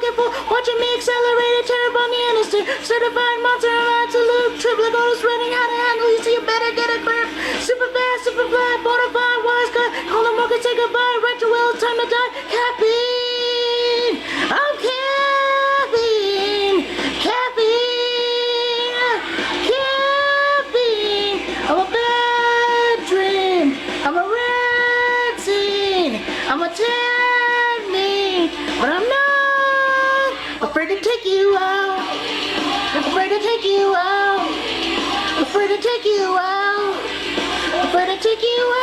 pocket full, watching me accelerate a terrible on the interstate. Certified monster, I'm absolute trip, like all this running how to handle. You see, you better get a grip. Super fast, super fly, bonafide, wise guy. Call the market, say goodbye. Retro will, it's time to die. Caffeine, I'm caffeine, caffeine, caffeine. I'm a bad dream. I'm a red scene. I'm a tan me, but I'm not afraid to take you out. Afraid to take you out. Afraid to take you out. Afraid to take you out.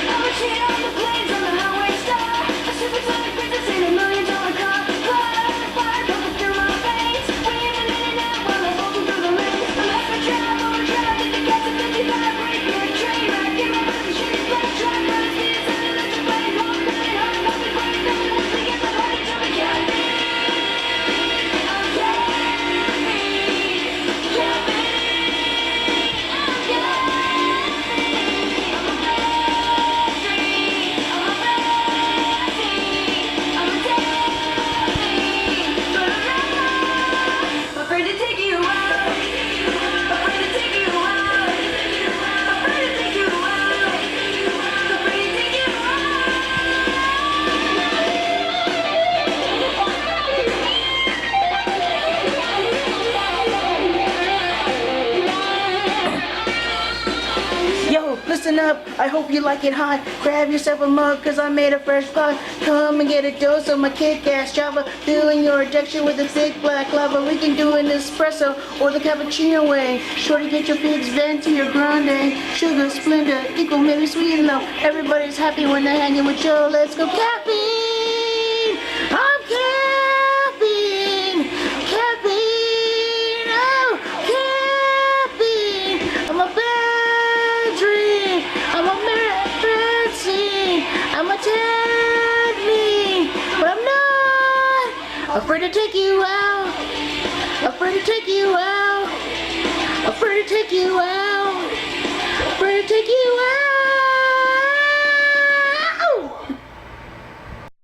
I'm a cheat on the planes on the highway star. A supersonic princess in $1 million car. Fire pumping through my veins. Waving in and out while I'm walking through the lanes. I'm left for drive, overdrive, in the gas of 55. Break your train wreck in my rhythm, shitty black track. Running speed, such electric blade. Long running hard, nothing break, nothing else to get the party jumping. Caffeine, I'm caffeine, caffeine, I'm caffeine. I'm a bad dream, I'm a bad scene, I'm a deadly, but I'm not afraid to take you out. Afraid to take you out. Afraid to take you out. Afraid to take you Yo, listen up, I hope you like it hot. Grab yourself a mug, cause I made a fresh pot. Come and get a dose of my kick-ass Java. Filling your injection with a thick black lava. We can do an espresso or the cappuccino way. Sure to get your pigs venti or grande. Sugar, Splenda, equal, maybe sweet and low. Everybody's happy when they're hanging with Joe. Let's go caffeine! I'm caffeine! Caffeine! Oh, caffeine! I'm a bad dream. I'm a bad scene. I'm a tad me, but I'm not afraid to take you out. Afraid to take you out. Afraid to take you out.